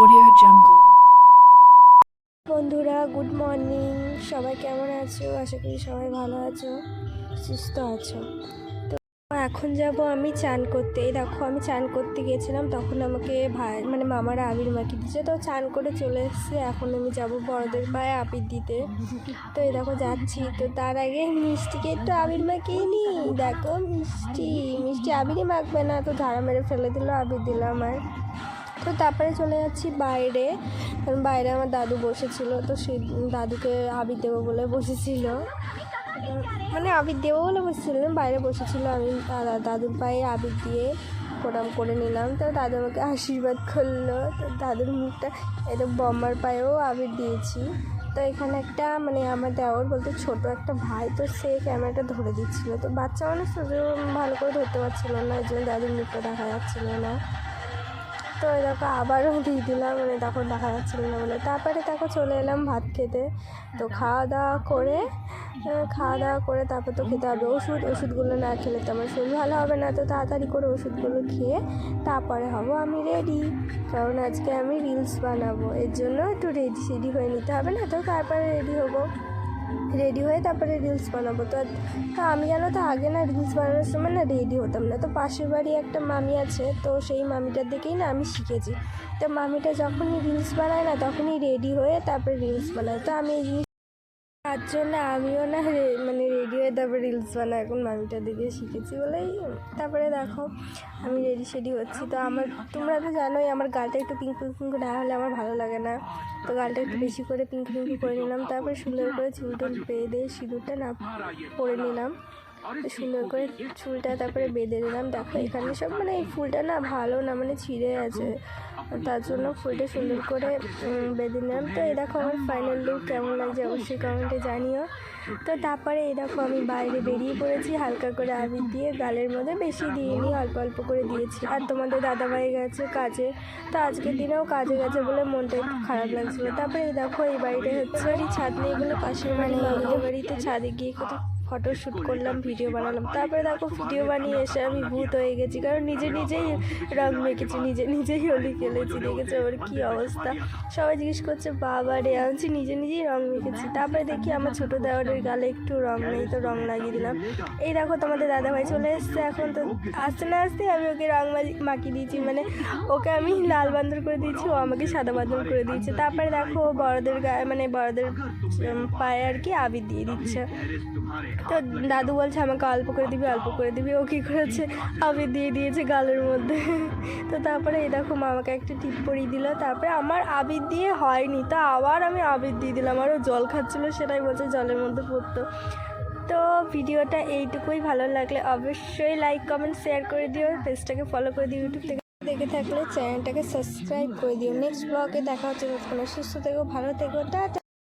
Audio Jungle. বন্ধুরা good morning, সবাই কেমন আছো? আশা করি সবাই ভালো আছো, সুস্থ আছো। তো এখন যাব আমি চান করতে। এই দেখো আমি চান করতে গিয়েছিলাম, তখন আমাকে ভাই মামারা আবির মাখিয়ে দিচ্ছে। তো চান করে চলে এসেছে, এখন আমি যাব বড়দের পায়ে আবির দিতে। তো এই দেখো যাচ্ছি, তো তার আগে মিষ্টিকে একটু আবির মাখিয়ে নিই। দেখো মিষ্টি আবিরই মাখবে না, তো ঝাড়া মেরে ফেলে দিল, আবির দিলাম। আর তো তারপরে চলে যাচ্ছি বাইরে, কারণ বাইরে আমার দাদু বসেছিল, তো সেই দাদুকে আবির দেবো বলে বসেছিল, আবির দেবো বলে বসেছিল, বাইরে বসেছিল। আমি দাদুর পায়ে আবির দিয়ে প্রণাম করে নিলাম। তো দাদু আমাকে আশীর্বাদ করলো। তো দাদুর মুখটা এটা বম্মার পায়েও আবির দিয়েছি। তো এখানে একটা আমার দেওর বলতে ছোট একটা ভাই, তো সে ক্যামেরাটা ধরে দিচ্ছিলো। তো বাচ্চা মানুষ তো ভালো করে ধরতে পারছিলো না, এই জন্য দাদুর মুখটা দেখা যাচ্ছিলো না। তো দেখো আবারও দিয়ে দিলাম, তখন দেখা যাচ্ছিল না বলে। তারপরে দেখো চলে এলাম ভাত খেতে। তো খাওয়া দাওয়া করে তারপর তো খেতে হবে ওষুধগুলো না খেলে তো আমার শরীর ভালো হবে না। তো তাড়াতাড়ি করে ওষুধগুলো খেয়ে তারপরে হব আমি রেডি, কারণ আজকে আমি রিলস বানাবো, এর জন্য একটু রেডি হয়ে নিতে হবে না। তো তারপরে রেডি হয়ে তারপরে রিলস বানাবো। তো আমি জানো তো আগে না রিলস বানানোর সময় না রেডি হতাম না। তো পাশের বাড়ি একটা মামি আছে, তো সেই মামিটার দেখেই না আমি শিখেছি। তো মামিটা যখনই রিলস বানায় না তখনই রেডি হয়ে তারপরে রিলস বানায়। তো আমি এই জিনিস তার জন্য আমিও না রেডি হয়ে তারপরে রিলস বানাই, এখন মামিটা দেখে শিখেছি বলেই। তারপরে দেখো আমি রেডি হচ্ছি। তো তোমরা তো জানোই আমার গালটা একটু পিঙ্ক না হলে আমার ভালো লাগে না। তো গালটা একটু বেশি করে পিঙ্ক করে নিলাম। তারপরে সুন্দর করে চুলটা বেঁধে সিঁদুরটা না পরে নিলাম, সুন্দর করে চুলটা তারপরে বেঁধে নিলাম। দেখো এখানে সব এই ফুলটা না ভালো না, ছিঁড়ে আছে, তার জন্য ফুলটা সুন্দর করে বেঁধে নিলাম। তো এই দেখো আমার ফাইনাল লুক কেমন লাগছে অবশ্যই কমেন্টে জানিও। তো তারপরে এই দেখো আমি বাইরে বেরিয়ে পড়েছি, হালকা করে আবির দিয়ে গালের মধ্যে, বেশি দিইনি, অল্প অল্প করে দিয়েছি। আর তোমাদের দাদাভাই গেছে কাজে, তো আজকের দিনেও কাজে গেছে বলে মনটা একটু খারাপ লাগছিলো। তারপরে এই দেখো এই বাড়িটা হচ্ছে ছাদ নেই বলে পাশের বাড়িতে ছাদে গিয়ে কত ফটো শ্যুট করলাম, ভিডিও বানালাম। তারপরে দেখো ভিডিও বানিয়ে এসে আমি ভূত হয়ে গেছি, কারণ নিজেই রং মেখেছি, নিজেই হোলি খেলেছি। দেখেছো ওর কী অবস্থা, সবাই জিজ্ঞেস করছে বাবা রে, আনছি নিজেই রং মেখেছি। তারপরে দেখি আমার ছোটো দেওয়ারের গালে একটু রং নেই, তো রং লাগিয়ে দিলাম। এই দেখো তোমাদের দাদাভাই চলে এসছে এখন। তো আসতে না আসতেই আমি ওকে রং মাখিয়ে দিয়েছি, ওকে আমি লাল বান্দর করে দিয়েছি, ও আমাকে সাদা বান্দর করে দিয়েছে। তারপরে দেখো বড়দের গায়ে বড়দের পায়ে আর কি আবির দিয়ে দিচ্ছে। তো দাদু বলছে আমাকে অল্প করে দিবি, ও কী করেছে আবির দিয়ে দিয়েছে গালের মধ্যে। তো তারপরে এই দেখো মামাকে একটা টিপ পরিয়ে দিল। তারপরে আমার আবির দিয়ে হয়নি, তো আবার আমি আবির দিয়ে দিলাম। আরও জল খাচ্ছিলো, সেটাই বলছে জলের মধ্যে পড়তো। তো ভিডিওটা এইটুকুই, ভালো লাগলে অবশ্যই লাইক কমেন্ট শেয়ার করে দিও, পেজটাকে ফলো করে দিও, ইউটিউব থেকে দেখে থাকলে চ্যানেলটাকে সাবস্ক্রাইব করে দিও। নেক্সট ব্লগে দেখা হচ্ছে, ততক্ষণ সুস্থ থেকো, ভালো থেকো, টাটা।